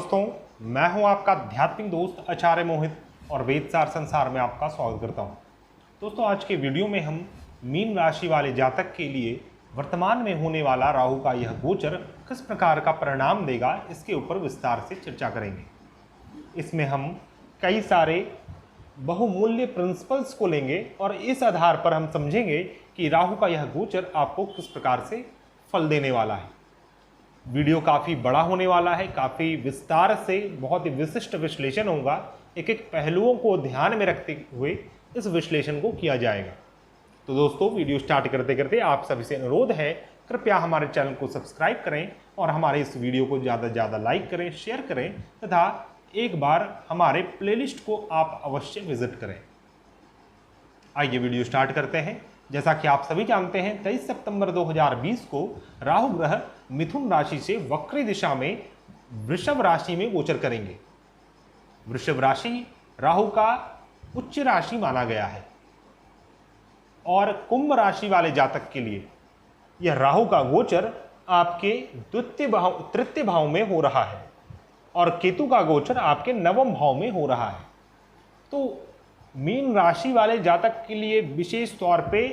दोस्तों, मैं हूं आपका आध्यात्मिक दोस्त आचार्य मोहित और वेदसार संसार में आपका स्वागत करता हूं। दोस्तों, आज के वीडियो में हम मीन राशि वाले जातक के लिए वर्तमान में होने वाला राहु का यह गोचर किस प्रकार का परिणाम देगा, इसके ऊपर विस्तार से चर्चा करेंगे। इसमें हम कई सारे बहुमूल्य प्रिंसिपल्स को लेंगे और इस आधार पर हम समझेंगे कि राहु का यह गोचर आपको किस प्रकार से फल देने वाला है। वीडियो काफ़ी बड़ा होने वाला है, काफ़ी विस्तार से बहुत ही विशिष्ट विश्लेषण होगा। एक एक पहलुओं को ध्यान में रखते हुए इस विश्लेषण को किया जाएगा। तो दोस्तों, वीडियो स्टार्ट करते करते आप सभी से अनुरोध है, कृपया हमारे चैनल को सब्सक्राइब करें और हमारे इस वीडियो को ज़्यादा से ज़्यादा लाइक करें, शेयर करें तथा एक बार हमारे प्लेलिस्ट को आप अवश्य विजिट करें। आइए वीडियो स्टार्ट करते हैं। जैसा कि आप सभी जानते हैं, 23 सितंबर 2020 को राहु ग्रह मिथुन राशि से वक्री दिशा में वृषभ राशि में गोचर करेंगे। वृषभ राशि राहु का उच्च राशि माना गया है और कुंभ राशि वाले जातक के लिए यह राहु का गोचर आपके तृतीय भाव में हो रहा है और केतु का गोचर आपके नवम भाव में हो रहा है। तो मीन राशि वाले जातक के लिए विशेष तौर पे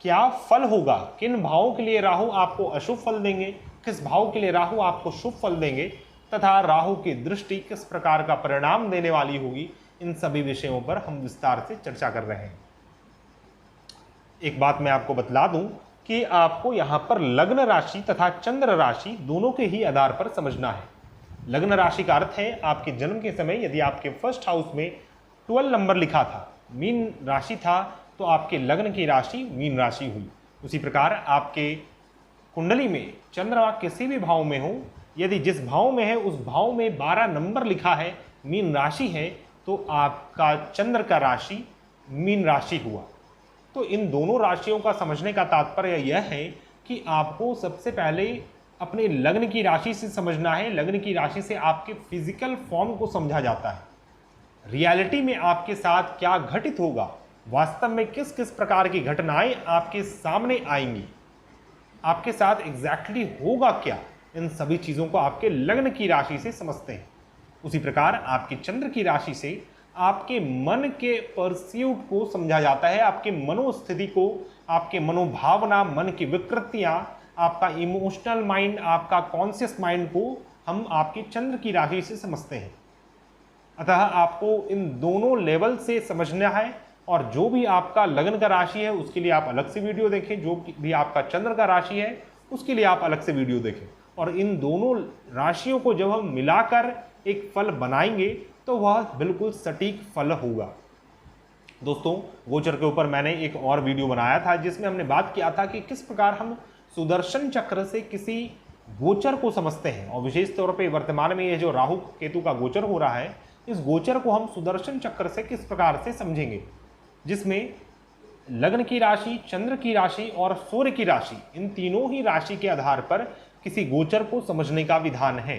क्या फल होगा, किन भावों के लिए राहु आपको अशुभ फल देंगे, किस भाव के लिए राहु आपको शुभ फल देंगे तथा राहु की दृष्टि किस प्रकार का परिणाम देने वाली होगी, इन सभी विषयों पर हम विस्तार से चर्चा कर रहे हैं। एक बात मैं आपको बतला दूं कि आपको यहाँ पर लग्न राशि तथा चंद्र राशि दोनों के ही आधार पर समझना है। लग्न राशि का अर्थ है आपके जन्म के समय यदि आपके फर्स्ट हाउस में 12 नंबर लिखा था, मीन राशि था, तो आपके लग्न की राशि मीन राशि हुई। उसी प्रकार आपके कुंडली में चंद्रमा किसी भी भाव में हो, यदि जिस भाव में है उस भाव में 12 नंबर लिखा है, मीन राशि है, तो आपका चंद्र का राशि मीन राशि हुआ। तो इन दोनों राशियों का समझने का तात्पर्य यह है कि आपको सबसे पहले अपने लग्न की राशि से समझना है। लग्न की राशि से आपके फिजिकल फॉर्म को समझा जाता है, रियलिटी में आपके साथ क्या घटित होगा, वास्तव में किस किस प्रकार की घटनाएं आपके सामने आएंगी, आपके साथ एग्जैक्टली होगा क्या, इन सभी चीज़ों को आपके लग्न की राशि से समझते हैं। उसी प्रकार आपके चंद्र की राशि से आपके मन के परस्यूट को समझा जाता है, आपके मनोस्थिति को, आपके मनोभावना, मन की विकृतियाँ, आपका इमोशनल माइंड, आपका कॉन्शियस माइंड को हम आपके चंद्र की राशि से समझते हैं। अतः आपको इन दोनों लेवल से समझना है और जो भी आपका लग्न का राशि है उसके लिए आप अलग से वीडियो देखें, जो भी आपका चंद्र का राशि है उसके लिए आप अलग से वीडियो देखें। और इन दोनों राशियों को जब हम मिलाकर एक फल बनाएंगे तो वह बिल्कुल सटीक फल होगा। दोस्तों, गोचर के ऊपर मैंने एक और वीडियो बनाया था जिसमें हमने बात किया था कि किस प्रकार हम सुदर्शन चक्र से किसी गोचर को समझते हैं और विशेष तौर पे वर्तमान में ये जो राहु केतु का गोचर हो रहा है, इस गोचर को हम सुदर्शन चक्र से किस प्रकार से समझेंगे, जिसमें लग्न की राशि, चंद्र की राशि और सूर्य की राशि, इन तीनों ही राशि के आधार पर किसी गोचर को समझने का विधान है।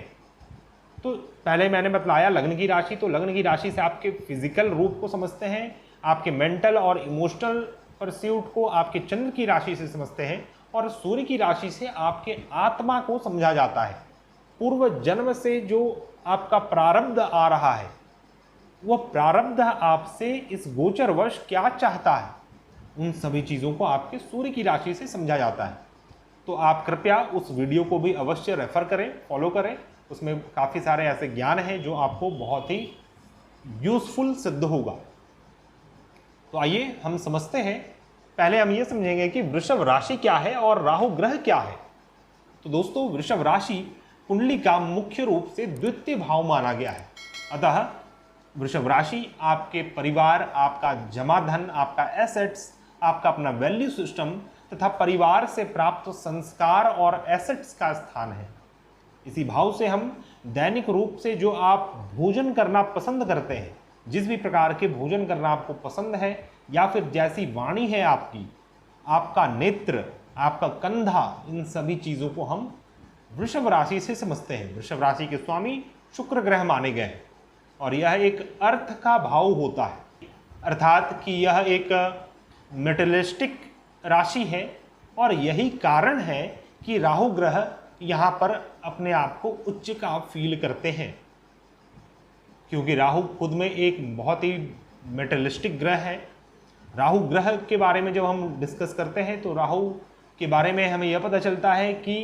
तो पहले मैंने बतलाया लग्न की राशि, तो लग्न की राशि से आपके फिजिकल रूप को समझते हैं, आपके मेंटल और इमोशनल परस्यूट को आपके चंद्र की राशि से समझते हैं और सूर्य की राशि से आपके आत्मा को समझा जाता है। पूर्व जन्म से जो आपका प्रारब्ध आ रहा है, वह प्रारब्ध आपसे इस गोचरवश क्या चाहता है, उन सभी चीज़ों को आपके सूर्य की राशि से समझा जाता है। तो आप कृपया उस वीडियो को भी अवश्य रेफर करें, फॉलो करें। उसमें काफ़ी सारे ऐसे ज्ञान हैं जो आपको बहुत ही यूजफुल सिद्ध होगा। तो आइए हम समझते हैं। पहले हम ये समझेंगे कि वृषभ राशि क्या है और राहु ग्रह क्या है। तो दोस्तों, वृषभ राशि कुंडली का मुख्य रूप से द्वितीय भाव माना गया है। अतः वृषभ राशि आपके परिवार, आपका जमा धन, आपका एसेट्स, आपका अपना वैल्यू सिस्टम तथा परिवार से प्राप्त संस्कार और एसेट्स का स्थान है। इसी भाव से हम दैनिक रूप से जो आप भोजन करना पसंद करते हैं, जिस भी प्रकार के भोजन करना आपको पसंद है, या फिर जैसी वाणी है आपकी, आपका नेत्र, आपका कंधा, इन सभी चीज़ों को हम वृषभ राशि से समझते हैं। वृषभ राशि के स्वामी शुक्र ग्रह माने गए हैं और यह एक अर्थ का भाव होता है, अर्थात कि यह एक मेटेरियलिस्टिक राशि है और यही कारण है कि राहु ग्रह यहाँ पर अपने आप को उच्च का फील करते हैं। क्योंकि राहु खुद में एक बहुत ही मेटलिस्टिक ग्रह है। राहु ग्रह के बारे में जब हम डिस्कस करते हैं तो राहु के बारे में हमें यह पता चलता है कि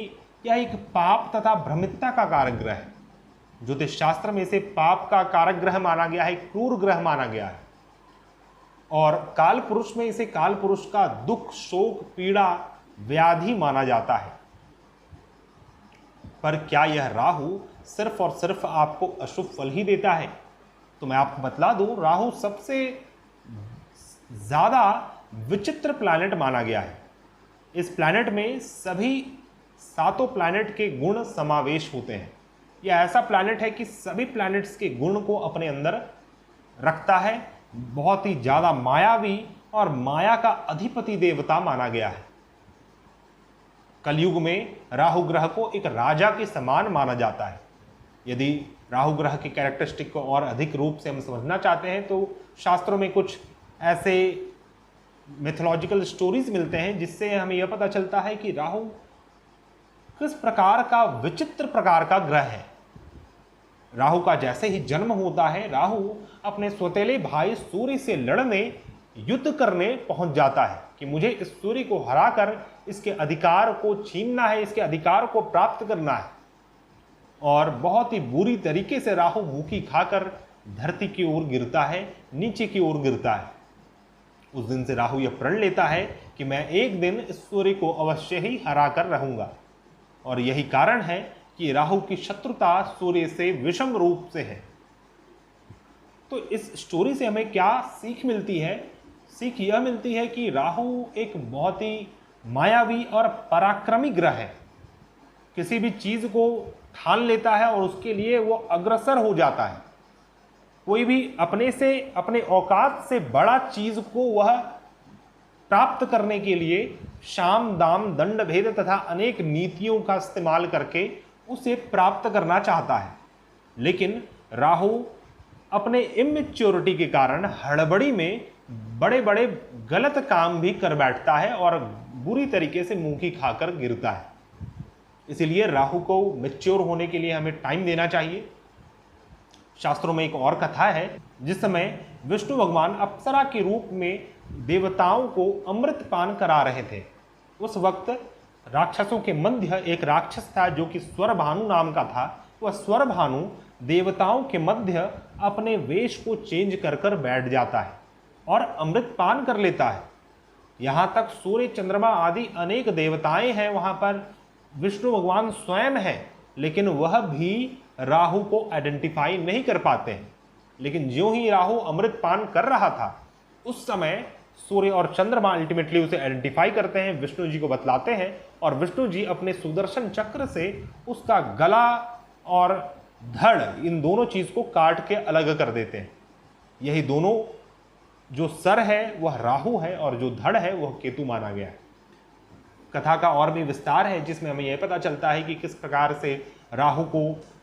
यह एक पाप तथा भ्रमितता का कारक ग्रह है। ज्योतिष शास्त्र में इसे पाप का कारक ग्रह माना गया है, क्रूर ग्रह माना गया है। और काल पुरुष में इसे काल पुरुष का दुख, शोक, पीड़ा, व्याधि माना जाता है। पर क्या यह राहु सिर्फ और सिर्फ आपको अशुभ फल ही देता है? तो मैं आपको बतला दूं, राहु सबसे ज्यादा विचित्र प्लैनेट माना गया है। इस प्लैनेट में सभी 7 प्लैनेट के गुण समावेश होते हैं। यह ऐसा प्लैनेट है कि सभी प्लैनेट्स के गुण को अपने अंदर रखता है। बहुत ही ज्यादा मायावी और माया का अधिपति देवता माना गया है। कलयुग में राहु ग्रह को एक राजा के समान माना जाता है। यदि राहु ग्रह की कैरेक्टरिस्टिक को और अधिक रूप से हम समझना चाहते हैं तो शास्त्रों में कुछ ऐसे मिथोलॉजिकल स्टोरीज मिलते हैं जिससे हमें यह पता चलता है कि राहु किस प्रकार का विचित्र प्रकार का ग्रह है। राहु का जैसे ही जन्म होता है, राहु अपने सौतेले भाई सूर्य से लड़ने, युद्ध करने पहुंच जाता है कि मुझे इस सूर्य को हराकर इसके अधिकार को छीनना है, इसके अधिकार को प्राप्त करना है। और बहुत ही बुरी तरीके से राहु मुखी खाकर धरती की ओर गिरता है, नीचे की ओर गिरता है। उस दिन से राहु यह प्रण लेता है कि मैं एक दिन इस सूर्य को अवश्य ही हरा कर रहूंगा। और यही कारण है कि राहु की शत्रुता सूर्य से विषम रूप से है। तो इस स्टोरी से हमें क्या सीख मिलती है? सीख यह मिलती है कि राहु एक बहुत ही मायावी और पराक्रमी ग्रह है। किसी भी चीज को ठान लेता है और उसके लिए वो अग्रसर हो जाता है। कोई भी अपने औकात से बड़ा चीज को वह प्राप्त करने के लिए शाम दाम दंड भेद तथा अनेक नीतियों का इस्तेमाल करके उसे प्राप्त करना चाहता है। लेकिन राहु अपने इमेच्योरिटी के कारण हड़बड़ी में बड़े बड़े गलत काम भी कर बैठता है और बुरी तरीके से मुंह की खाकर गिरता है। इसीलिए राहु को मैच्योर होने के लिए हमें टाइम देना चाहिए। शास्त्रों में एक और कथा है जिस समय विष्णु भगवान अप्सरा के रूप में देवताओं को अमृत पान करा रहे थे। उस वक्त राक्षसों के मध्य एक राक्षस था जो कि स्वरभानु नाम का था। वह स्वरभानु देवताओं के मध्य अपने वेश को चेंज कर कर बैठ जाता है और अमृत पान कर लेता है। यहाँ तक सूर्य, चंद्रमा आदि अनेक देवताएं हैं, वहाँ पर विष्णु भगवान स्वयं है, लेकिन वह भी राहु को आइडेंटिफाई नहीं कर पाते हैं। लेकिन ज्यों ही राहु अमृत पान कर रहा था उस समय सूर्य और चंद्रमा अल्टीमेटली उसे आइडेंटिफाई करते हैं, विष्णु जी को बतलाते हैं और विष्णु जी अपने सुदर्शन चक्र से उसका गला और धड़, इन दोनों चीज को काट के अलग कर देते हैं। यही दोनों, जो सर है वह राहु है और जो धड़ है वह केतु माना गया है। कथा का और भी विस्तार है जिसमें हमें यह पता चलता है कि किस प्रकार से राहु को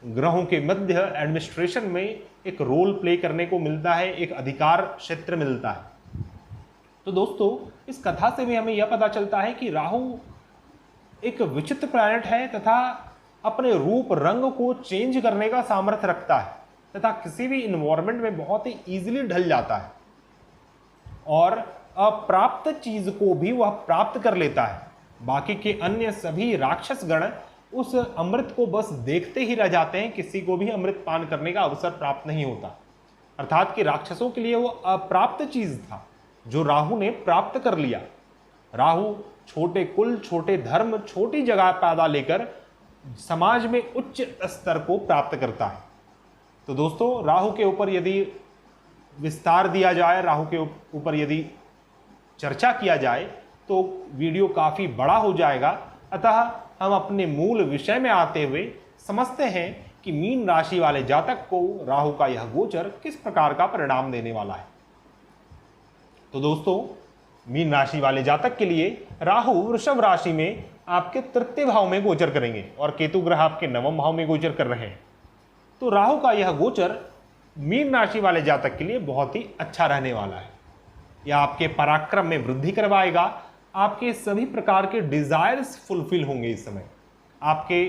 ग्रहों के मध्य एडमिनिस्ट्रेशन में एक रोल प्ले करने को मिलता है, एक अधिकार क्षेत्र मिलता है। तो दोस्तों, इस कथा से भी हमें यह पता चलता है कि राहु एक विचित्र प्लैनेट है तथा अपने रूप रंग को चेंज करने का सामर्थ्य रखता है तथा किसी भी इन्वायरमेंट में बहुत ही ईजिली ढल जाता है और अप्राप्त चीज को भी वह प्राप्त कर लेता है। बाकी के अन्य सभी राक्षस गण उस अमृत को बस देखते ही रह जाते हैं, किसी को भी अमृत पान करने का अवसर प्राप्त नहीं होता। अर्थात कि राक्षसों के लिए वो अप्राप्त चीज था जो राहु ने प्राप्त कर लिया। राहु छोटे कुल, छोटे धर्म, छोटी जगह पैदा लेकर समाज में उच्च स्तर को प्राप्त करता है। तो दोस्तों, राहु के ऊपर यदि विस्तार दिया जाए, राहु के ऊपर यदि चर्चा किया जाए तो वीडियो काफ़ी बड़ा हो जाएगा। अतः हम अपने मूल विषय में आते हुए समझते हैं कि मीन राशि वाले जातक को राहु का यह गोचर किस प्रकार का परिणाम देने वाला है। तो दोस्तों, मीन राशि वाले जातक के लिए राहु वृषभ राशि में आपके तृतीय भाव में गोचर करेंगे और केतु ग्रह आपके नवम भाव में गोचर कर रहे हैं। तो राहु का यह गोचर मीन राशि वाले जातक के लिए बहुत ही अच्छा रहने वाला है। यह आपके पराक्रम में वृद्धि करवाएगा। आपके सभी प्रकार के डिजायर्स फुलफिल होंगे। इस समय आपके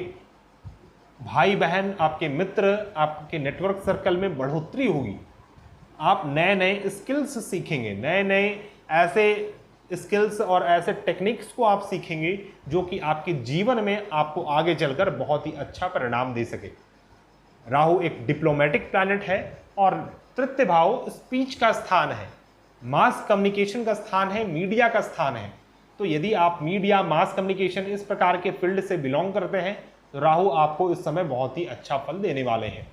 भाई बहन, आपके मित्र, आपके नेटवर्क सर्कल में बढ़ोतरी होगी। आप नए नए स्किल्स सीखेंगे, नए नए ऐसे स्किल्स और ऐसे टेक्निक्स को आप सीखेंगे जो कि आपके जीवन में आपको आगे चलकर बहुत ही अच्छा परिणाम दे सके। राहु एक डिप्लोमेटिक प्लैनेट है और तृतीय भाव स्पीच का स्थान है, मास कम्युनिकेशन का स्थान है, मीडिया का स्थान है। तो यदि आप मीडिया, मास कम्युनिकेशन इस प्रकार के फील्ड से बिलोंग करते हैं तो राहु आपको इस समय बहुत ही अच्छा फल देने वाले हैं।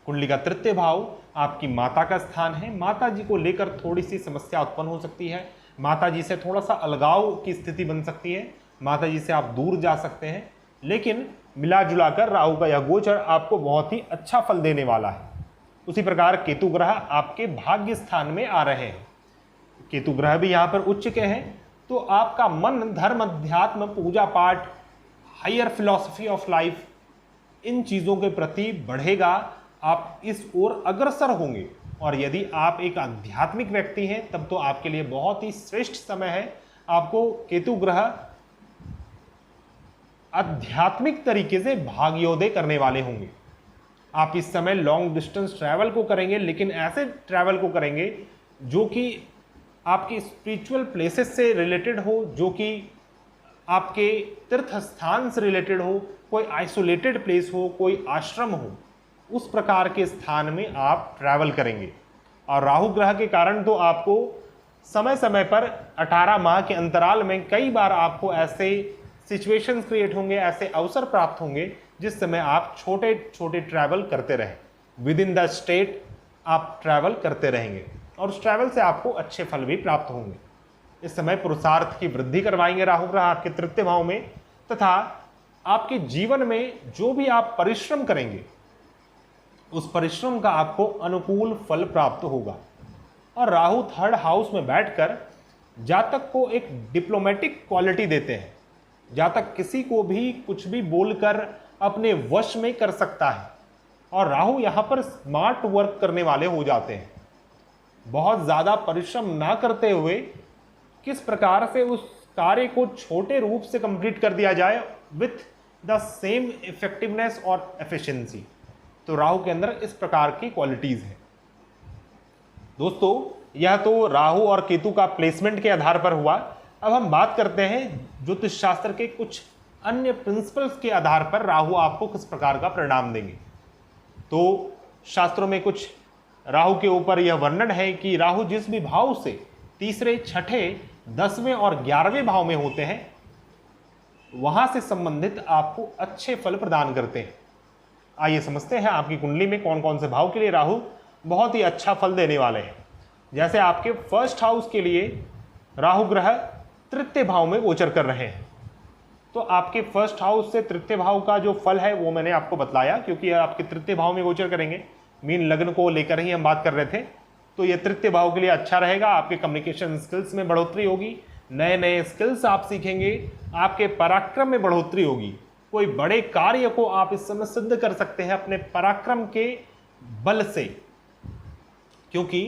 कुंडली का तृतीय भाव आपकी माता का स्थान है। माता जी को लेकर थोड़ी सी समस्या उत्पन्न हो सकती है, माता जी से थोड़ा सा अलगाव की स्थिति बन सकती है, माता जी से आप दूर जा सकते हैं। लेकिन मिला जुलाकर राहु का यह गोचर आपको बहुत ही अच्छा फल देने वाला है। उसी प्रकार केतु ग्रह आपके भाग्य स्थान में आ रहे हैं। केतु ग्रह भी यहाँ पर उच्च के हैं, तो आपका मन धर्म, अध्यात्म, पूजा पाठ, हायर फिलॉसफी ऑफ लाइफ, इन चीज़ों के प्रति बढ़ेगा, आप इस ओर अग्रसर होंगे। और यदि आप एक आध्यात्मिक व्यक्ति हैं तब तो आपके लिए बहुत ही श्रेष्ठ समय है। आपको केतु ग्रह आध्यात्मिक तरीके से भाग्योदय करने वाले होंगे। आप इस समय लॉन्ग डिस्टेंस ट्रैवल को करेंगे, लेकिन ऐसे ट्रैवल को करेंगे जो कि आपके स्पिरिचुअल प्लेसेस से रिलेटेड हो, जो कि आपके तीर्थ स्थान से रिलेटेड हो, कोई आइसोलेटेड प्लेस हो, कोई आश्रम हो, उस प्रकार के स्थान में आप ट्रैवल करेंगे। और राहु ग्रह के कारण तो आपको समय समय पर 18 माह के अंतराल में कई बार आपको ऐसे सिचुएशंस क्रिएट होंगे, ऐसे अवसर प्राप्त होंगे जिस समय आप छोटे छोटे ट्रैवल करते रहें, विद इन द स्टेट आप ट्रैवल करते रहेंगे और उस ट्रैवल से आपको अच्छे फल भी प्राप्त होंगे। इस समय पुरुषार्थ की वृद्धि करवाएंगे राहु ग्रह आपके तृतीय भाव में, तथा आपके जीवन में जो भी आप परिश्रम करेंगे उस परिश्रम का आपको अनुकूल फल प्राप्त होगा। और राहु थर्ड हाउस में बैठकर जातक को एक डिप्लोमेटिक क्वालिटी देते हैं। जातक किसी को भी कुछ भी बोलकर अपने वश में कर सकता है, और राहु यहाँ पर स्मार्ट वर्क करने वाले हो जाते हैं। बहुत ज़्यादा परिश्रम ना करते हुए किस प्रकार से उस कार्य को छोटे रूप से कंप्लीट कर दिया जाए विथ द सेम इफेक्टिवनेस और एफिशिएंसी, तो राहु के अंदर इस प्रकार की क्वालिटीज हैं। दोस्तों, यह तो राहु और केतु का प्लेसमेंट के आधार पर हुआ। अब हम बात करते हैं ज्योतिष शास्त्र के कुछ अन्य प्रिंसिपल्स के आधार पर राहु आपको किस प्रकार का परिणाम देंगे। तो शास्त्रों में कुछ राहु के ऊपर यह वर्णन है कि राहु जिस भी भाव से तीसरे, छठे, 10वें और 11वें भाव में होते हैं वहां से संबंधित आपको अच्छे फल प्रदान करते हैं। आइए समझते हैं आपकी कुंडली में कौन कौन से भाव के लिए राहु बहुत ही अच्छा फल देने वाले हैं। जैसे आपके फर्स्ट हाउस के लिए राहु ग्रह तृतीय भाव में गोचर कर रहे हैं, तो आपके फर्स्ट हाउस से तृतीय भाव का जो फल है वो मैंने आपको बतलाया, क्योंकि आपके तृतीय भाव में गोचर करेंगे। मीन लग्न को लेकर ही हम बात कर रहे थे, तो ये तृतीय भाव के लिए अच्छा रहेगा। आपके कम्युनिकेशन स्किल्स में बढ़ोतरी होगी, नए नए स्किल्स आप सीखेंगे, आपके पराक्रम में बढ़ोतरी होगी। कोई बड़े कार्य को आप इस समय सिद्ध कर सकते हैं अपने पराक्रम के बल से, क्योंकि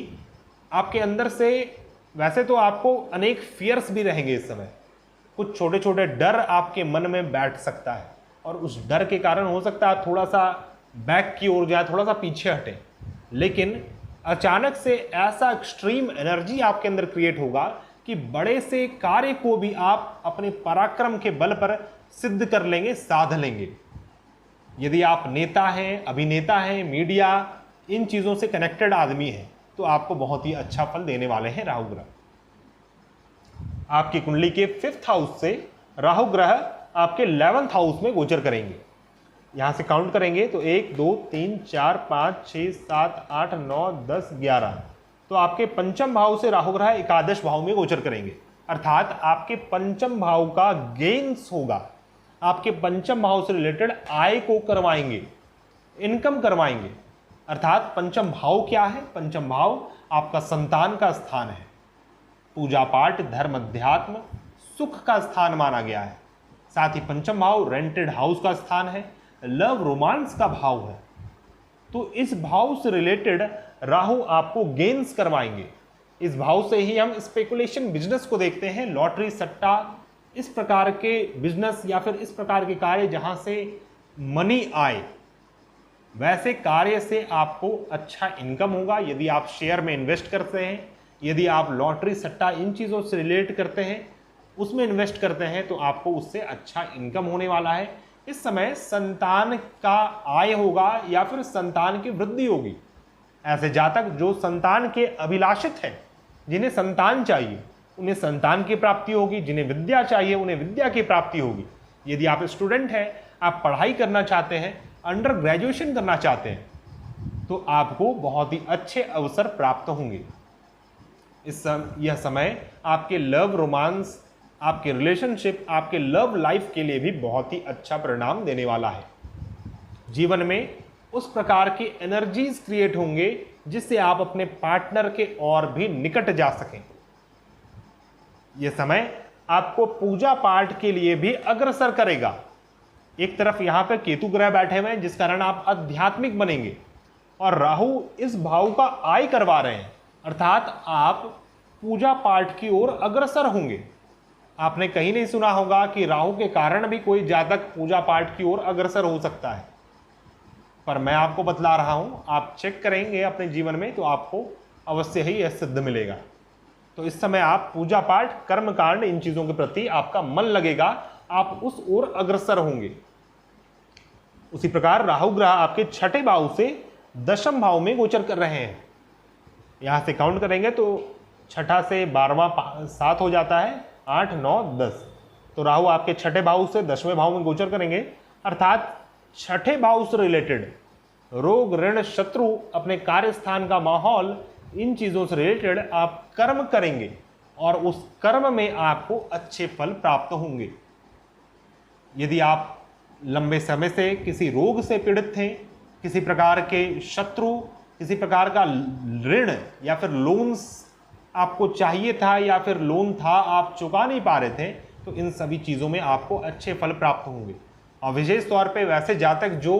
आपके अंदर से वैसे तो आपको अनेक फियर्स भी रहेंगे इस समय, कुछ छोटे छोटे डर आपके मन में बैठ सकता है और उस डर के कारण हो सकता है थोड़ा सा बैक की ओर जाए, थोड़ा सा पीछे हटे। लेकिन अचानक से ऐसा एक्सट्रीम एनर्जी आपके अंदर क्रिएट होगा कि बड़े से कार्य को भी आप अपने पराक्रम के बल पर सिद्ध कर लेंगे, साध लेंगे। यदि आप नेता हैं, अभिनेता हैं, मीडिया, इन चीज़ों से कनेक्टेड आदमी हैं, तो आपको बहुत ही अच्छा फल देने वाले हैं राहु ग्रह। आपकी कुंडली के 5th हाउस से राहु ग्रह आपके 11th हाउस में गोचर करेंगे। यहां से काउंट करेंगे तो 1 2 3 4 5 6 7 8 9 10 11, तो आपके पंचम भाव से राहु ग्रह एकादश भाव में गोचर करेंगे। अर्थात आपके पंचम भाव का गेन्स होगा, आपके पंचम भाव से रिलेटेड आय को करवाएंगे, इनकम करवाएंगे। अर्थात पंचम भाव क्या है? पंचम भाव आपका संतान का स्थान है, पूजा पाठ, धर्म, अध्यात्म, सुख का स्थान माना गया है। साथ ही पंचम भाव रेंटेड हाउस का स्थान है, लव रोमांस का भाव है। तो इस भाव से रिलेटेड राहु आपको गेन्स करवाएंगे। इस भाव से ही हम स्पेकुलेशन बिजनेस को देखते हैं, लॉटरी, सट्टा, इस प्रकार के बिजनेस या फिर इस प्रकार के कार्य जहां से मनी आए, वैसे कार्य से आपको अच्छा इनकम होगा। यदि आप शेयर में इन्वेस्ट करते हैं, यदि आप लॉटरी सट्टा इन चीज़ों से रिलेट करते हैं, उसमें इन्वेस्ट करते हैं, तो आपको उससे अच्छा इनकम होने वाला है। इस समय संतान का आय होगा या फिर संतान की वृद्धि होगी। ऐसे जातक जो संतान के अभिलाषित हैं, जिन्हें संतान चाहिए, उन्हें संतान की प्राप्ति होगी। जिन्हें विद्या चाहिए, उन्हें विद्या की प्राप्ति होगी। यदि आप स्टूडेंट हैं, आप पढ़ाई करना चाहते हैं, अंडर ग्रेजुएशन करना चाहते हैं, तो आपको बहुत ही अच्छे अवसर प्राप्त होंगे। यह समय आपके लव रोमांस, आपके रिलेशनशिप, आपके लव लाइफ के लिए भी बहुत ही अच्छा परिणाम देने वाला है। जीवन में उस प्रकार की एनर्जीज क्रिएट होंगे जिससे आप अपने पार्टनर के और भी निकट जा सकें। यह समय आपको पूजा पाठ के लिए भी अग्रसर करेगा। एक तरफ यहां पर केतु ग्रह बैठे हुए हैं, जिस कारण आप आध्यात्मिक बनेंगे, और राहु इस भाव का आय करवा रहे हैं, अर्थात आप पूजा पाठ की ओर अग्रसर होंगे। आपने कहीं नहीं सुना होगा कि राहु के कारण भी कोई जातक पूजा पाठ की ओर अग्रसर हो सकता है, पर मैं आपको बतला रहा हूं, आप चेक करेंगे अपने जीवन में तो आपको अवश्य ही यह सिद्ध मिलेगा। तो इस समय आप पूजा पाठ, कर्म कांड, इन चीजों के प्रति आपका मन लगेगा, आप उस ओर अग्रसर होंगे। उसी प्रकार राहु ग्रह आपके छठे भाव से दशम भाव में गोचर कर रहे हैं। यहां से काउंट करेंगे तो छठा से 12वां 7 हो जाता है, 8, 9, 10। तो राहु आपके छठे भाव से 10वें भाव में गोचर करेंगे, अर्थात छठे भाव से रिलेटेड रोग, ऋण, शत्रु, अपने कार्यस्थान का माहौल, इन चीजों से रिलेटेड आप कर्म करेंगे और उस कर्म में आपको अच्छे फल प्राप्त होंगे। यदि आप लंबे समय से किसी रोग से पीड़ित थे, किसी प्रकार के शत्रु, किसी प्रकार का ऋण या फिर लोन्स आपको चाहिए था या फिर लोन था आप चुका नहीं पा रहे थे, तो इन सभी चीज़ों में आपको अच्छे फल प्राप्त होंगे। और विशेष तौर पे वैसे जातक जो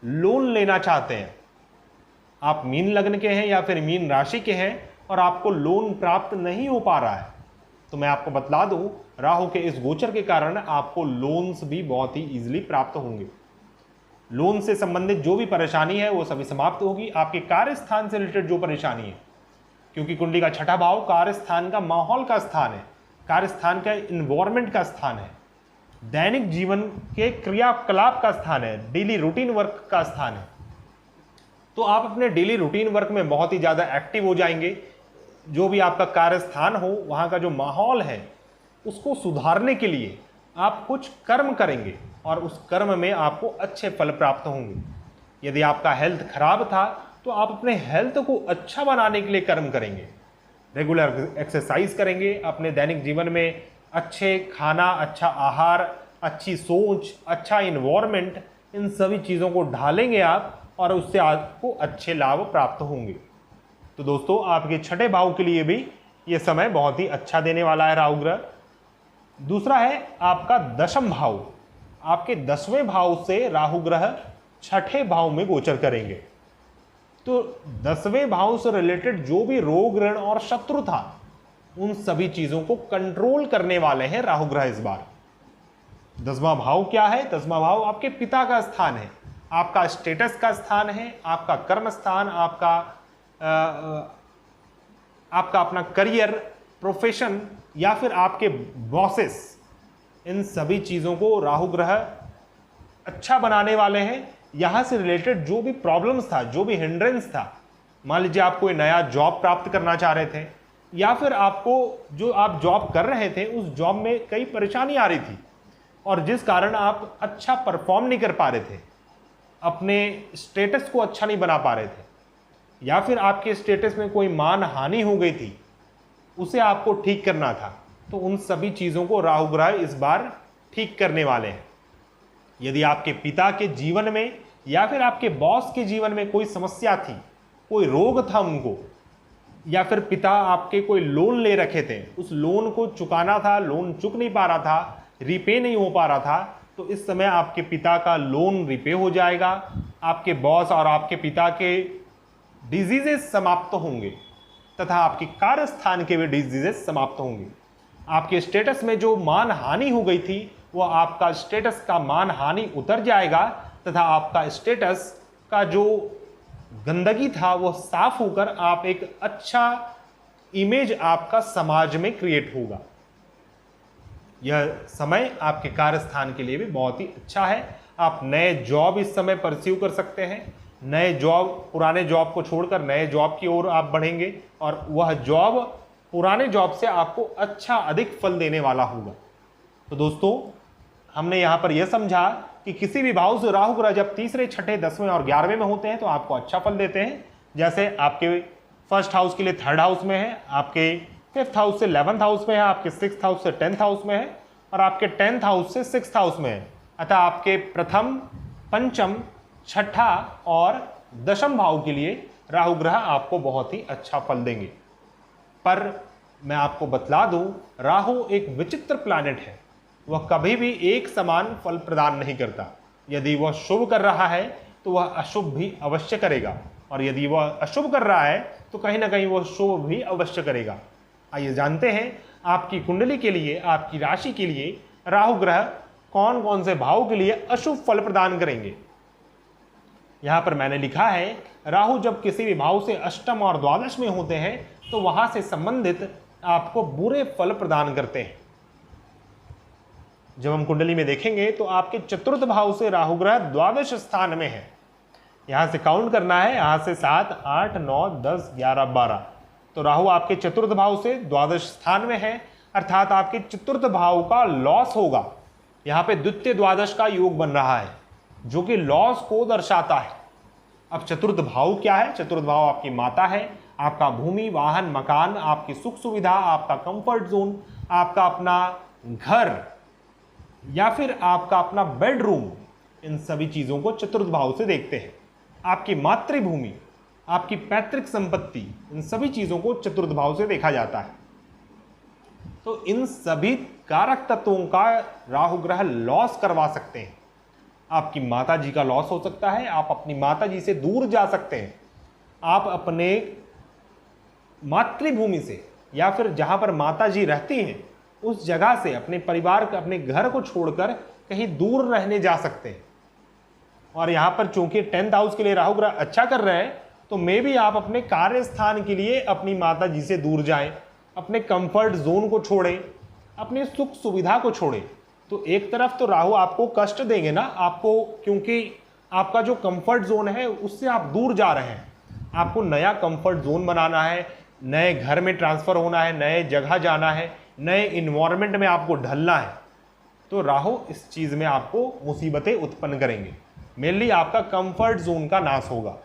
लोन लेना चाहते हैं, आप मीन लग्न के हैं या फिर मीन राशि के हैं और आपको लोन प्राप्त नहीं हो पा रहा है, तो मैं आपको बतला दूं, राहु के इस गोचर के कारण आपको लोन्स भी बहुत ही इजीली प्राप्त होंगे। लोन से संबंधित जो भी परेशानी है वो सभी समाप्त होगी। आपके कार्यस्थान से रिलेटेड जो परेशानी है, क्योंकि कुंडली का छठा भाव कार्यस्थान का माहौल का स्थान है, कार्यस्थान का इन्वायरमेंट का स्थान है, दैनिक जीवन के क्रियाकलाप का स्थान है, डेली रूटीन वर्क का स्थान है। तो आप अपने डेली रूटीन वर्क में बहुत ही ज़्यादा एक्टिव हो जाएंगे। जो भी आपका कार्यस्थान हो, वहाँ का जो माहौल है, उसको सुधारने के लिए आप कुछ कर्म करेंगे और उस कर्म में आपको अच्छे फल प्राप्त होंगे। यदि आपका हेल्थ खराब था तो आप अपने हेल्थ को अच्छा बनाने के लिए कर्म करेंगे, रेगुलर एक्सरसाइज करेंगे, अपने दैनिक जीवन में अच्छे खाना, अच्छा आहार, अच्छी सोच, अच्छा इन्वायरमेंट, इन सभी चीज़ों को ढालेंगे आप और उससे आपको अच्छे लाभ प्राप्त होंगे। तो दोस्तों, आपके छठे भाव के लिए भी ये समय बहुत ही अच्छा देने वाला है राहु ग्रह। दूसरा है आपका दशम भाव। आपके 10वें भाव से राहु ग्रह छठे भाव में गोचर करेंगे। तो 10वें भाव से रिलेटेड जो भी रोग, ऋण और शत्रु था, उन सभी चीजों को कंट्रोल करने वाले हैं राहु ग्रह इस बार। 10वां भाव क्या है? 10वां भाव आपके पिता का स्थान है, आपका स्टेटस का स्थान है, आपका कर्म स्थान, आपका अपना करियर, प्रोफेशन या फिर आपके बॉसेस, इन सभी चीज़ों को राहु ग्रह अच्छा बनाने वाले हैं। यहाँ से रिलेटेड जो भी प्रॉब्लम्स था, जो भी हिंड्रेंस था, मान लीजिए आप कोई नया जॉब प्राप्त करना चाह रहे थे या फिर आपको जो आप जॉब कर रहे थे उस जॉब में कई परेशानी आ रही थी और जिस कारण आप अच्छा परफॉर्म नहीं कर पा रहे थे, अपने स्टेटस को अच्छा नहीं बना पा रहे थे, या फिर आपके स्टेटस में कोई मान हानि हो गई थी, उसे आपको ठीक करना था, तो उन सभी चीज़ों को राहु ग्रह इस बार ठीक करने वाले हैं। यदि आपके पिता के जीवन में या फिर आपके बॉस के जीवन में कोई समस्या थी, कोई रोग था उनको, या फिर पिता आपके कोई लोन ले रखे थे, उस लोन को चुकाना था, लोन चुक नहीं पा रहा था, रिपे नहीं हो पा रहा था, तो इस समय आपके पिता का लोन रिपे हो जाएगा। आपके बॉस और आपके पिता के डिजीजेस समाप्त होंगे तथा आपके कार्यस्थान के भी डिजीजेस समाप्त होंगे। आपके स्टेटस में जो मान हानि हो गई थी, वो आपका स्टेटस का मान हानि उतर जाएगा तथा आपका स्टेटस का जो गंदगी था वो साफ होकर आप एक अच्छा इमेज आपका समाज में क्रिएट होगा। यह समय आपके कार्यस्थान के लिए भी बहुत ही अच्छा है। आप नए जॉब इस समय परस्यू कर सकते हैं। नए जॉब, पुराने जॉब को छोड़कर नए जॉब की ओर आप बढ़ेंगे और वह जॉब पुराने जॉब से आपको अच्छा अधिक फल देने वाला होगा। तो दोस्तों, हमने यहाँ पर यह समझा कि किसी भी भाव से राहु ग्रह जब तीसरे, छठे, 10वें और 11वें में होते हैं तो आपको अच्छा फल देते हैं। जैसे आपके फर्स्ट हाउस के लिए थर्ड हाउस में है, आपके फिफ्थ हाउस से 11th हाउस में है, आपके सिक्स्थ हाउस से 10th हाउस में है और आपके 10th हाउस से 6th हाउस में है। अतः आपके प्रथम, पंचम, छठा और दशम भाव के लिए राहु ग्रह आपको बहुत ही अच्छा फल देंगे। पर मैं आपको बतला दूं, राहु एक विचित्र प्लैनेट है। वह कभी भी एक समान फल प्रदान नहीं करता। यदि वह शुभ कर रहा है तो वह अशुभ भी अवश्य करेगा, और यदि वह अशुभ कर रहा है तो कहीं ना कहीं वह शुभ भी अवश्य करेगा। आइए जानते हैं आपकी कुंडली के लिए, आपकी राशि के लिए राहु ग्रह कौन कौन से भाव के लिए अशुभ फल प्रदान करेंगे। यहां पर मैंने लिखा है, राहु जब किसी भी भाव से अष्टम और द्वादश में होते हैं तो वहां से संबंधित आपको बुरे फल प्रदान करते हैं। जब हम कुंडली में देखेंगे तो आपके चतुर्थ भाव से राहु ग्रह द्वादश स्थान में है। यहां से काउंट करना है, यहां से 7, 8, 9, 10, 11, 12। तो राहु आपके चतुर्थ भाव से द्वादश स्थान में है, अर्थात आपके चतुर्थ भाव का लॉस होगा। यहाँ पे द्वितीय द्वादश का योग बन रहा है जो कि लॉस को दर्शाता है। अब चतुर्थ भाव क्या है? चतुर्थ भाव आपकी माता है, आपका भूमि, वाहन, मकान, आपकी सुख सुविधा, आपका कंफर्ट जोन, आपका अपना घर या फिर आपका अपना बेडरूम, इन सभी चीजों को चतुर्थ भाव से देखते हैं। आपकी मातृभूमि, आपकी पैतृक संपत्ति, इन सभी चीजों को चतुर्थ भाव से देखा जाता है। तो इन सभी कारक तत्वों का राहु ग्रह लॉस करवा सकते हैं। आपकी माता जी का लॉस हो सकता है, आप अपनी माता जी से दूर जा सकते हैं, आप अपने मातृभूमि से या फिर जहां पर माता जी रहती हैं उस जगह से, अपने परिवार का, अपने घर को छोड़कर कहीं दूर रहने जा सकते हैं। और यहां पर चूंकि 10th हाउस के लिए राहु ग्रह अच्छा कर रहे हैं तो मे भी आप अपने कार्य स्थान के लिए अपनी माता जी से दूर जाएं, अपने कंफर्ट जोन को छोड़ें, अपनी सुख सुविधा को छोड़ें। तो एक तरफ तो राहु आपको कष्ट देंगे ना, आपको, क्योंकि आपका जो कंफर्ट जोन है उससे आप दूर जा रहे हैं। आपको नया कंफर्ट जोन बनाना है, नए घर में ट्रांसफर होना है, नए जगह जाना है, नए इन्वायरमेंट में आपको ढलना है। तो राहु इस चीज में आपको मुसीबतें उत्पन्न करेंगे। मेनली आपका कंफर्ट जोन का नाश होगा।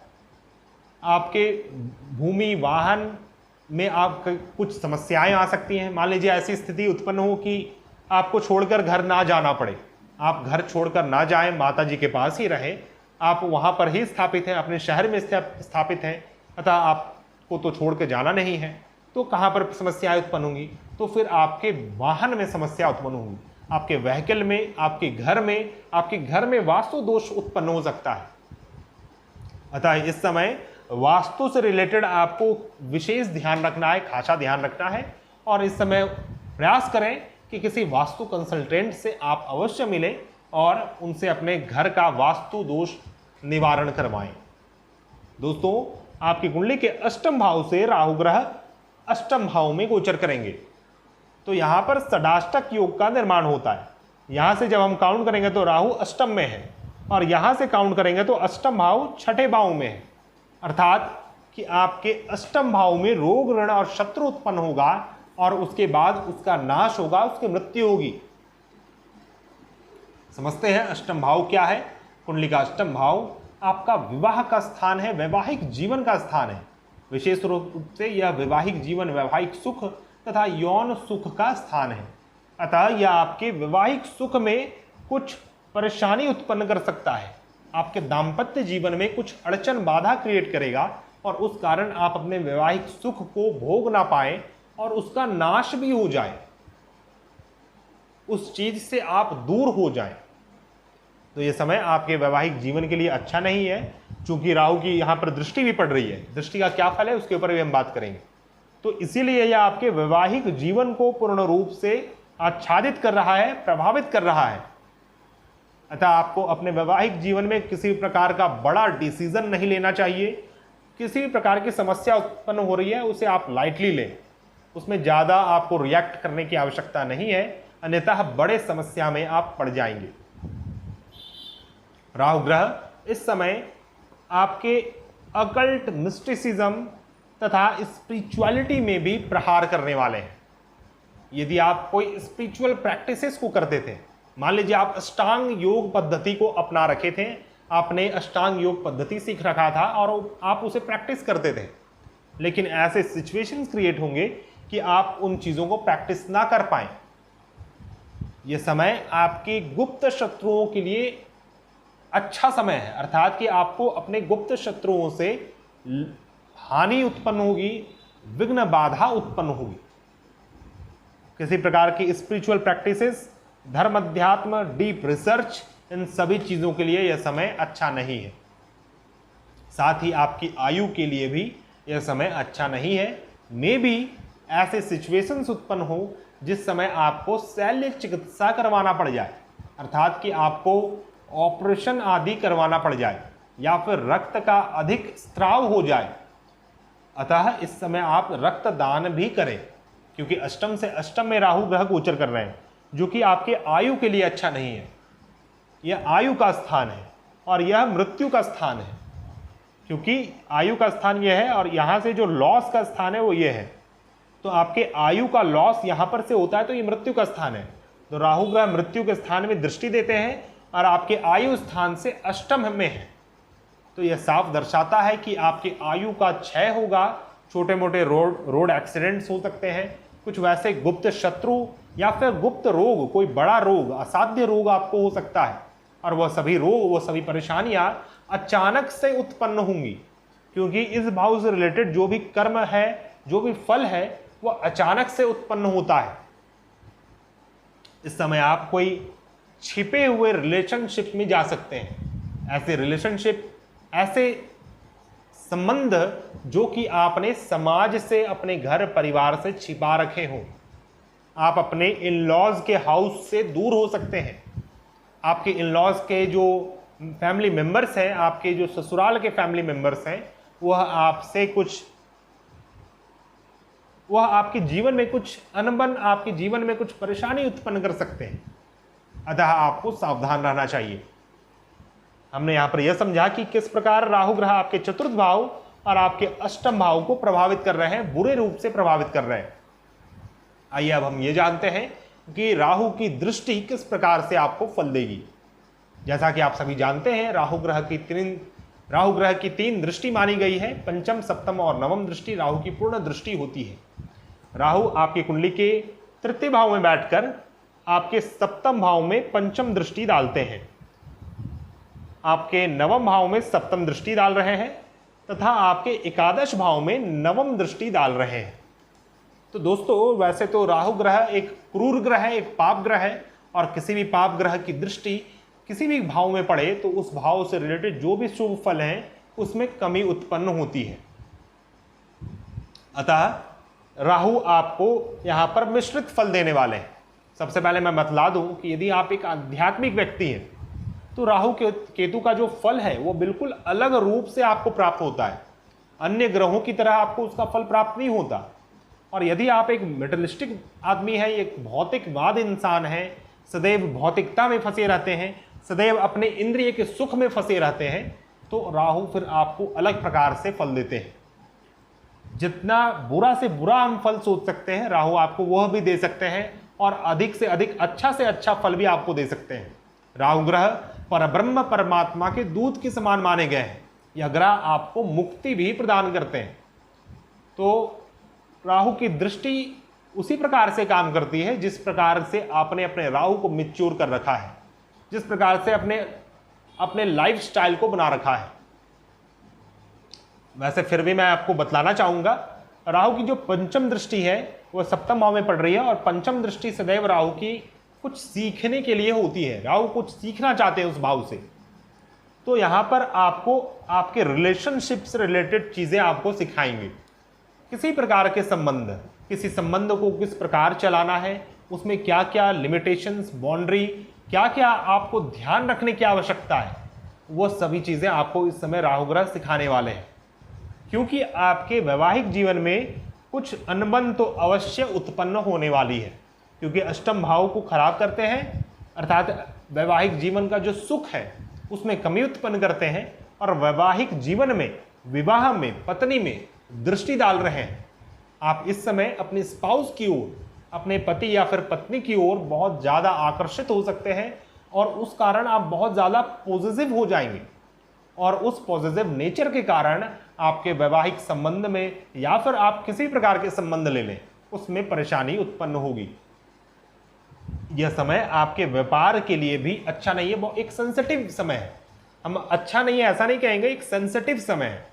आपके भूमि, वाहन में आप कुछ समस्याएं आ सकती हैं। मान लीजिए ऐसी स्थिति उत्पन्न हो कि आपको छोड़कर घर ना जाना पड़े, आप घर छोड़कर ना जाएं, माता जी के पास ही रहें, आप वहां पर ही स्थापित हैं, अपने शहर में स्थापित हैं, अतः आपको तो छोड़ के जाना नहीं है। तो कहाँ पर समस्याएं उत्पन्न होंगी? तो फिर आपके वाहन में समस्या उत्पन्न होंगी, आपके व्हीकल में, आपके घर में वास्तु दोष उत्पन्न हो सकता है। अतः इस समय वास्तु से रिलेटेड आपको विशेष ध्यान रखना है, खासा ध्यान रखना है। और इस समय प्रयास करें कि किसी वास्तु कंसल्टेंट से आप अवश्य मिलें और उनसे अपने घर का वास्तु दोष निवारण करवाएं। दोस्तों, आपकी कुंडली के अष्टम भाव से राहु ग्रह अष्टम भाव में गोचर करेंगे तो यहां पर षडाष्टक योग का निर्माण होता है। यहां से जब हम काउंट करेंगे तो राहु अष्टम में है और यहां से काउंट करेंगे तो अष्टम भाव छठे भाव में है, अर्थात कि आपके अष्टम भाव में रोग, ऋण और शत्रु उत्पन्न होगा और उसके बाद उसका नाश होगा, उसकी मृत्यु होगी। समझते हैं अष्टम भाव क्या है? कुंडली का अष्टम भाव आपका विवाह का स्थान है, वैवाहिक जीवन का स्थान है। विशेष रूप से यह वैवाहिक जीवन, वैवाहिक सुख तथा यौन सुख का स्थान है। अतः यह आपके वैवाहिक सुख में कुछ परेशानी उत्पन्न कर सकता है, आपके दाम्पत्य जीवन में कुछ अड़चन, बाधा क्रिएट करेगा और उस कारण आप अपने वैवाहिक सुख को भोग ना पाए और उसका नाश भी हो जाए, उस चीज से आप दूर हो जाएं। तो यह समय आपके वैवाहिक जीवन के लिए अच्छा नहीं है, क्योंकि राहु की यहां पर दृष्टि भी पड़ रही है। दृष्टि का क्या फल है उसके ऊपर भी हम बात करेंगे। तो इसीलिए यह आपके वैवाहिक जीवन को पूर्ण रूप से आच्छादित कर रहा है, प्रभावित कर रहा है। अतः आपको अपने वैवाहिक जीवन में किसी प्रकार का बड़ा डिसीजन नहीं लेना चाहिए। किसी भी प्रकार की समस्या उत्पन्न हो रही है उसे आप लाइटली लें, उसमें ज़्यादा आपको रिएक्ट करने की आवश्यकता नहीं है, अन्यथा बड़े समस्या में आप पड़ जाएंगे। राहु ग्रह इस समय आपके अकल्ट मिस्टिसिज्म तथा स्पिरिचुअलिटी में भी प्रहार करने वाले हैं। यदि आप कोई स्पिरिचुअल प्रैक्टिसेस को करते थे, मान लीजिए आप अष्टांग योग पद्धति को अपना रखे थे, आपने अष्टांग योग पद्धति सीख रखा था और आप उसे प्रैक्टिस करते थे, लेकिन ऐसे सिचुएशंस क्रिएट होंगे कि आप उन चीज़ों को प्रैक्टिस ना कर पाएं। यह समय आपके गुप्त शत्रुओं के लिए अच्छा समय है, अर्थात कि आपको अपने गुप्त शत्रुओं से हानि उत्पन्न होगी, विघ्न बाधा उत्पन्न होगी। किसी प्रकार की स्पिरिचुअल प्रैक्टिसेस, धर्म अध्यात्म, डीप रिसर्च, इन सभी चीज़ों के लिए यह समय अच्छा नहीं है। साथ ही आपकी आयु के लिए भी यह समय अच्छा नहीं है। मे भी ऐसे सिचुएशंस उत्पन्न हो जिस समय आपको शल्य चिकित्सा करवाना पड़ जाए, अर्थात कि आपको ऑपरेशन आदि करवाना पड़ जाए या फिर रक्त का अधिक स्त्राव हो जाए। अतः इस समय आप रक्तदान भी करें, क्योंकि अष्टम से अष्टम में राहु ग्रह गोचर कर रहे हैं, जो कि आपके आयु के लिए अच्छा नहीं है। यह आयु का स्थान है और यह मृत्यु का स्थान है, क्योंकि आयु का स्थान यह है और यहाँ से जो लॉस का स्थान है वो ये है। तो आपके आयु का लॉस यहाँ पर से होता है, तो ये मृत्यु का स्थान है। तो राहु ग्रह मृत्यु के स्थान में दृष्टि देते हैं और आपके आयु स्थान से अष्टम में है। तो यह साफ दर्शाता है कि आपकी आयु का क्षय होगा, छोटे मोटे रोड एक्सीडेंट्स हो सकते हैं, कुछ वैसे गुप्त शत्रु या फिर गुप्त रोग, कोई बड़ा रोग, असाध्य रोग आपको हो सकता है, और वह सभी रोग, वह सभी परेशानियां अचानक से उत्पन्न होंगी, क्योंकि इस भाव से रिलेटेड जो भी कर्म है, जो भी फल है, वह अचानक से उत्पन्न होता है। इस समय आप कोई छिपे हुए रिलेशनशिप में जा सकते हैं। ऐसे रिलेशनशिप, ऐसे संबंध जो कि आपने समाज से, अपने घर परिवार से छिपा रखे हों। आप अपने इन लॉज के हाउस से दूर हो सकते हैं। आपके इन लॉज के जो फैमिली मेंबर्स हैं, आपके जो ससुराल के फैमिली मेंबर्स हैं, वह आपके जीवन में कुछ अनबन, आपके जीवन में कुछ परेशानी उत्पन्न कर सकते हैं। अतः आपको सावधान रहना चाहिए। हमने यहां पर यह समझा कि किस प्रकार राहु ग्रह आपके चतुर्थ भाव और आपके अष्टम भाव को प्रभावित कर रहे हैं, बुरे रूप से प्रभावित कर रहे हैं। आइए अब हम ये जानते हैं कि राहु की दृष्टि किस प्रकार से आपको फल देगी। जैसा कि आप सभी जानते हैं, राहु ग्रह की तीन दृष्टि मानी गई है। पंचम, सप्तम और नवम दृष्टि राहु की पूर्ण दृष्टि होती है। राहु आपकी कुंडली के तृतीय भाव में बैठकर आपके सप्तम भाव में पंचम दृष्टि डालते हैं, आपके नवम भाव में सप्तम दृष्टि डाल रहे हैं तथा आपके एकादश भाव में नवम दृष्टि डाल रहे हैं। तो दोस्तों, वैसे तो राहु ग्रह एक क्रूर ग्रह है, एक पाप ग्रह है, और किसी भी पाप ग्रह की दृष्टि किसी भी भाव में पड़े तो उस भाव से रिलेटेड जो भी शुभ फल हैं उसमें कमी उत्पन्न होती है। अतः राहु आपको यहाँ पर मिश्रित फल देने वाले हैं। सबसे पहले मैं बतला दूं कि यदि आप एक आध्यात्मिक व्यक्ति हैं तो राहु केतु का जो फल है वो बिल्कुल अलग रूप से आपको प्राप्त होता है। अन्य ग्रहों की तरह आपको उसका फल प्राप्त नहीं होता। और यदि आप एक मेटलिस्टिक आदमी है, एक भौतिकवाद इंसान है, सदैव भौतिकता में फंसे रहते हैं, सदैव अपने इंद्रिय के सुख में फंसे रहते हैं, तो राहु फिर आपको अलग प्रकार से फल देते हैं। जितना बुरा से बुरा हम फल सोच सकते हैं, राहु आपको वह भी दे सकते हैं, और अधिक से अधिक अच्छा से अच्छा फल भी आपको दे सकते हैं। राहु ग्रह परब्रह्म परमात्मा के दूत के समान माने गए हैं। यह ग्रह आपको मुक्ति भी प्रदान करते हैं। तो राहु की दृष्टि उसी प्रकार से काम करती है जिस प्रकार से आपने अपने राहु को मैच्योर कर रखा है, जिस प्रकार से अपने लाइफस्टाइल को बना रखा है। वैसे फिर भी मैं आपको बतलाना चाहूंगा, राहु की जो पंचम दृष्टि है वह सप्तम भाव में पड़ रही है, और पंचम दृष्टि सदैव राहु की कुछ सीखने के लिए होती है। राहु कुछ सीखना चाहते हैं उस भाव से। तो यहाँ पर आपको आपके रिलेशनशिप से रिलेटेड चीज़ें आपको सिखाएंगे। किसी प्रकार के संबंध, किसी संबंध को किस प्रकार चलाना है, उसमें क्या क्या लिमिटेशंस, बाउंड्री, क्या क्या आपको ध्यान रखने की आवश्यकता है, वो सभी चीज़ें आपको इस समय राहु ग्रह सिखाने वाले हैं। क्योंकि आपके वैवाहिक जीवन में कुछ अनबन तो अवश्य उत्पन्न होने वाली है, क्योंकि अष्टम भाव को खराब करते हैं, अर्थात वैवाहिक जीवन का जो सुख है उसमें कमी उत्पन्न करते हैं, और वैवाहिक जीवन में, विवाह में, पत्नी में दृष्टि डाल रहे हैं। आप इस समय अपने स्पाउस की ओर, अपने पति या फिर पत्नी की ओर बहुत ज़्यादा आकर्षित हो सकते हैं, और उस कारण आप बहुत ज़्यादा पॉजिटिव हो जाएंगे, और उस पॉजिटिव नेचर के कारण आपके वैवाहिक संबंध में या फिर आप किसी प्रकार के संबंध ले लें उसमें परेशानी उत्पन्न होगी। यह समय आपके व्यापार के लिए भी अच्छा नहीं है, वो एक सेंसिटिव समय है। हम अच्छा नहीं है ऐसा नहीं कहेंगे, एक सेंसिटिव समय है।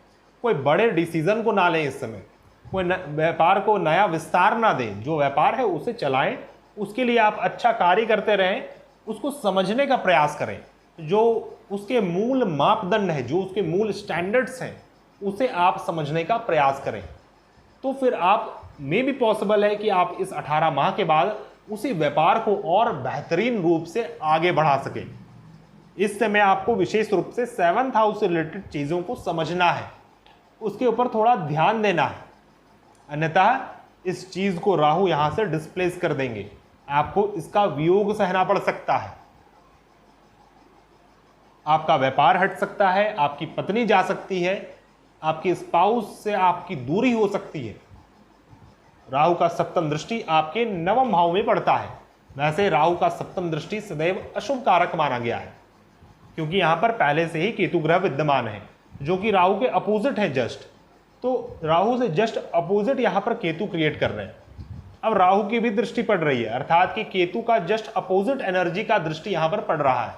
कोई बड़े डिसीजन को ना लें इस समय, कोई व्यापार को नया विस्तार ना दें, जो व्यापार है उसे चलाएं, उसके लिए आप अच्छा कार्य करते रहें, उसको समझने का प्रयास करें, जो उसके मूल मापदंड है, जो उसके मूल स्टैंडर्ड्स हैं, उसे आप समझने का प्रयास करें। तो फिर आप में भी पॉसिबल है कि आप इस 18 माह के बाद उसी व्यापार को और बेहतरीन रूप से आगे बढ़ा सकें। इस समय आपको विशेष रूप से 7th हाउस से रिलेटेड चीज़ों को समझना है, उसके ऊपर थोड़ा ध्यान देना है, अन्यथा इस चीज़ को राहु यहाँ से डिस्प्लेस कर देंगे, आपको इसका वियोग सहना पड़ सकता है। आपका व्यापार हट सकता है, आपकी पत्नी जा सकती है, आपकी स्पाउस से आपकी दूरी हो सकती है। राहु का सप्तम दृष्टि आपके 9वें भाव में पड़ता है। वैसे राहु का सप्तम दृष्टि सदैव अशुभ कारक माना गया है, क्योंकि यहां पर पहले से ही केतु ग्रह विद्यमान है, जो कि राहु के अपोजिट है जस्ट। तो राहु से जस्ट अपोजिट यहां पर केतु क्रिएट कर रहे हैं। अब राहु की भी दृष्टि पड़ रही है, अर्थात कि केतु का जस्ट अपोजिट एनर्जी का दृष्टि यहां पर पड़ रहा है,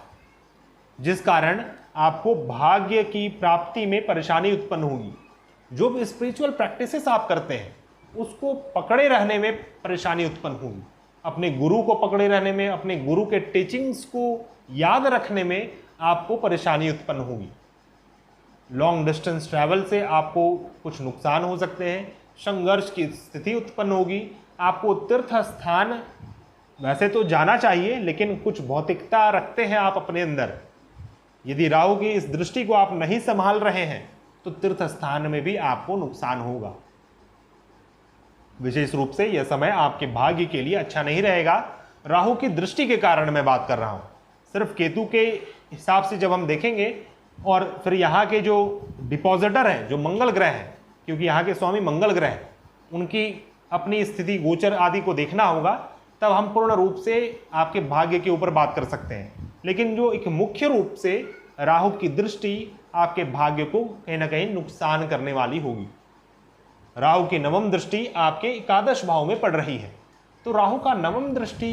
जिस कारण आपको भाग्य की प्राप्ति में परेशानी उत्पन्न होगी। जो भी स्पिरिचुअल प्रैक्टिसेस आप करते हैं उसको पकड़े रहने में परेशानी उत्पन्न होगी, अपने गुरु को पकड़े रहने में, अपने गुरु के टीचिंग्स को याद रखने में आपको परेशानी उत्पन्न होगी। लॉन्ग डिस्टेंस ट्रैवल से आपको कुछ नुकसान हो सकते हैं, संघर्ष की स्थिति उत्पन्न होगी। आपको तीर्थ स्थान वैसे तो जाना चाहिए, लेकिन कुछ भौतिकता रखते हैं आप अपने अंदर। यदि राहु की इस दृष्टि को आप नहीं संभाल रहे हैं तो तीर्थ स्थान में भी आपको नुकसान होगा। विशेष रूप से यह समय आपके भाग्य के लिए अच्छा नहीं रहेगा। राहु की दृष्टि के कारण मैं बात कर रहा हूं, सिर्फ केतु के हिसाब से जब हम देखेंगे, और फिर यहाँ के जो डिपॉजिटर हैं, जो मंगल ग्रह हैं, क्योंकि यहाँ के स्वामी मंगल ग्रह हैं, उनकी अपनी स्थिति गोचर आदि को देखना होगा, तब हम पूर्ण रूप से आपके भाग्य के ऊपर बात कर सकते हैं। लेकिन जो एक मुख्य रूप से राहु की दृष्टि आपके भाग्य को कहीं ना कहीं नुकसान करने वाली होगी। राहु की 9वीं दृष्टि आपके एकादश भाव में पड़ रही है। तो राहु का 9वीं दृष्टि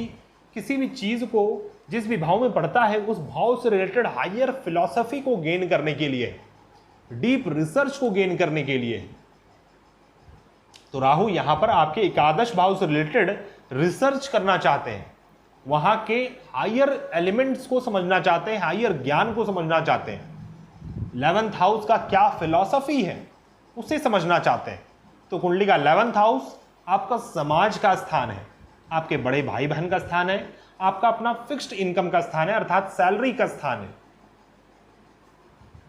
किसी भी चीज को जिस भी भाव में पड़ता है, उस भाव से रिलेटेड हायर फिलॉसफी को गेन करने के लिए, डीप रिसर्च को गेन करने के लिए। तो राहु यहां पर आपके एकादश भाव से रिलेटेड रिसर्च करना चाहते हैं, वहां के हायर एलिमेंट्स को समझना चाहते हैं, हायर ज्ञान को समझना चाहते हैं। 11th हाउस का क्या फिलॉसफी है उसे समझना चाहते हैं। तो कुंडली का 11th हाउस आपका समाज का स्थान है, आपके बड़े भाई बहन का स्थान है, आपका अपना फिक्स्ड इनकम का स्थान है, अर्थात सैलरी का स्थान है।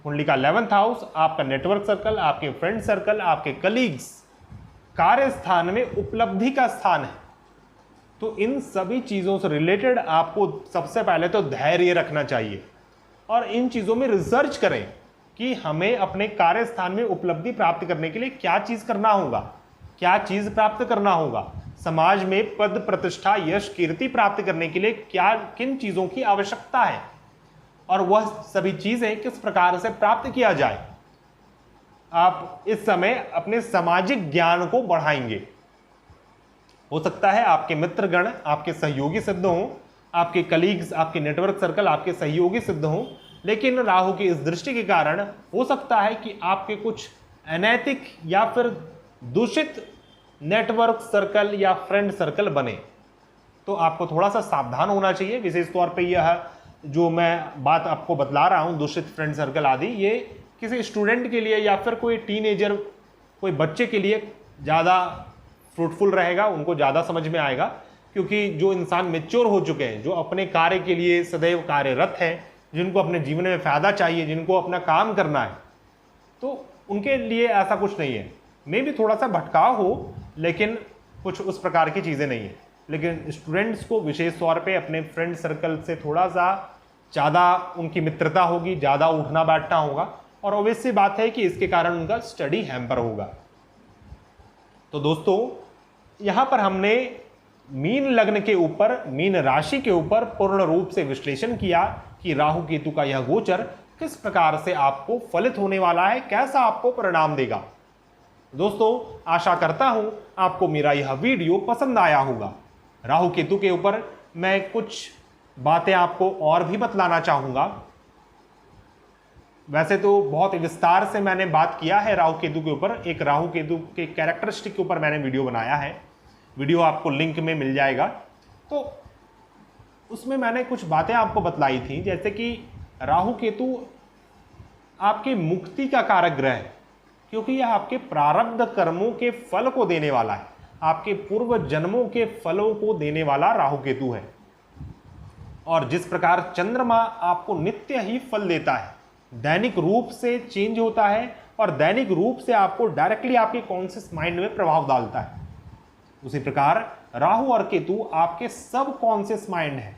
कुंडली का 11th हाउस आपका नेटवर्क सर्कल, आपके फ्रेंड सर्कल, आपके कलीग्स, कार्य स्थान में उपलब्धि का स्थान है। तो इन सभी चीजों से रिलेटेड आपको सबसे पहले तो धैर्य रखना चाहिए और इन चीजों में रिसर्च करें कि हमें अपने कार्य स्थान में उपलब्धि प्राप्त करने के लिए क्या चीज करना होगा, क्या चीज प्राप्त करना होगा, समाज में पद प्रतिष्ठा यश कीर्ति प्राप्त करने के लिए क्या किन चीजों की आवश्यकता है और वह सभी चीजें किस प्रकार से प्राप्त किया जाए। आप इस समय अपने सामाजिक ज्ञान को बढ़ाएंगे। हो सकता है आपके मित्रगण आपके सहयोगी सिद्ध हों, आपके कलीग्स, आपके नेटवर्क सर्कल आपके सहयोगी सिद्ध हों, लेकिन राहु की इस दृष्टि के कारण हो सकता है कि आपके कुछ अनैतिक या फिर दूषित नेटवर्क सर्कल या फ्रेंड सर्कल बने। तो आपको थोड़ा सा सावधान होना चाहिए। विशेष तौर पे यह जो मैं बात आपको बतला रहा हूँ, दूषित फ्रेंड सर्कल आदि, ये किसी स्टूडेंट के लिए या फिर कोई टीनेजर, कोई बच्चे के लिए ज़्यादा फ्रूटफुल रहेगा, उनको ज़्यादा समझ में आएगा, क्योंकि जो इंसान मेच्योर हो चुके हैं, जो अपने कार्य के लिए सदैव कार्यरत हैं, जिनको अपने जीवन में फायदा चाहिए, जिनको अपना काम करना है, तो उनके लिए ऐसा कुछ नहीं है। मे भी थोड़ा सा भटकाव हो, लेकिन कुछ उस प्रकार की चीज़ें नहीं है। लेकिन स्टूडेंट्स को विशेष तौर पे अपने फ्रेंड सर्कल से थोड़ा सा ज़्यादा उनकी मित्रता होगी, ज़्यादा उठना बैठना होगा, और ऑब्वियस सी बात है कि इसके कारण उनका स्टडी हैम्पर होगा। तो दोस्तों, यहाँ पर हमने मीन लग्न के ऊपर, मीन राशि के ऊपर पूर्ण रूप से विश्लेषण किया कि राहु केतु का यह गोचर किस प्रकार से आपको फलित होने वाला है, कैसा आपको परिणाम देगा। दोस्तों, आशा करता हूं आपको मेरा यह वीडियो पसंद आया होगा। राहु केतु के ऊपर मैं कुछ बातें आपको और भी बतलाना चाहूंगा। वैसे तो बहुत विस्तार से मैंने बात किया है राहु केतु के ऊपर, एक राहु केतु के कैरेक्टरिस्टिक के ऊपर मैंने वीडियो बनाया है, वीडियो आपको लिंक में मिल जाएगा। तो उसमें मैंने कुछ बातें आपको बतलाई थी, जैसे कि राहु केतु आपकी मुक्ति का कारक ग्रह है, क्योंकि यह आपके प्रारब्ध कर्मों के फल को देने वाला है, आपके पूर्व जन्मों के फलों को देने वाला राहु केतु है। और जिस प्रकार चंद्रमा आपको नित्य ही फल देता है, दैनिक रूप से चेंज होता है और दैनिक रूप से आपको डायरेक्टली आपके कॉन्शियस माइंड में प्रभाव डालता है, उसी प्रकार राहु और केतु आपके सब कॉन्शियस माइंड है।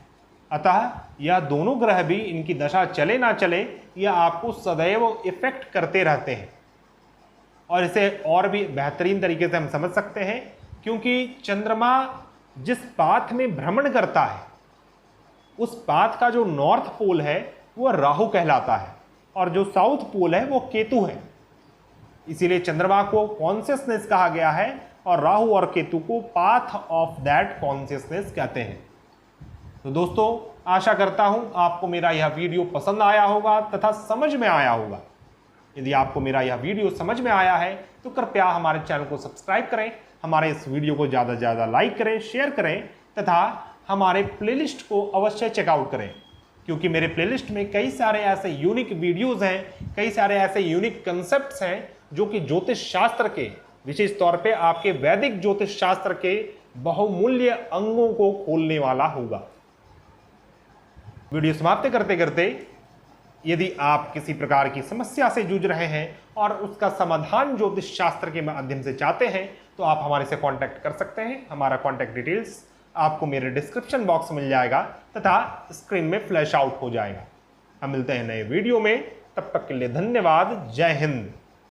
अतः यह दोनों ग्रह भी, इनकी दशा चले ना चले, यह आपको सदैव इफेक्ट करते रहते हैं। और इसे और भी बेहतरीन तरीके से हम समझ सकते हैं, क्योंकि चंद्रमा जिस पाथ में भ्रमण करता है, उस पाथ का जो नॉर्थ पोल है वह राहु कहलाता है, और जो साउथ पोल है वो केतु है। इसीलिए चंद्रमा को कॉन्शियसनेस कहा गया है और राहु और केतु को पाथ ऑफ दैट कॉन्शियसनेस कहते हैं। तो दोस्तों, आशा करता हूं आपको मेरा यह वीडियो पसंद आया होगा तथा समझ में आया होगा। यदि आपको मेरा यह वीडियो समझ में आया है तो कृपया हमारे चैनल को सब्सक्राइब करें, हमारे इस वीडियो को ज़्यादा से ज़्यादा लाइक करें, शेयर करें तथा हमारे प्लेलिस्ट को अवश्य चेकआउट करें, क्योंकि मेरे प्लेलिस्ट में कई सारे ऐसे यूनिक वीडियोज़ हैं, कई सारे ऐसे यूनिक कंसेप्ट्स हैं जो कि ज्योतिष शास्त्र के, विशेष तौर पे आपके वैदिक ज्योतिष शास्त्र के बहुमूल्य अंगों को खोलने वाला होगा। वीडियो समाप्त करते करते, यदि आप किसी प्रकार की समस्या से जूझ रहे हैं और उसका समाधान ज्योतिष शास्त्र के माध्यम से चाहते हैं, तो आप हमारे से कांटेक्ट कर सकते हैं। हमारा कांटेक्ट डिटेल्स आपको मेरे डिस्क्रिप्शन बॉक्स में मिल जाएगा तथा स्क्रीन में फ्लैश आउट हो जाएगा। हम मिलते हैं नए वीडियो में, तब तक के लिए धन्यवाद। जय हिंद।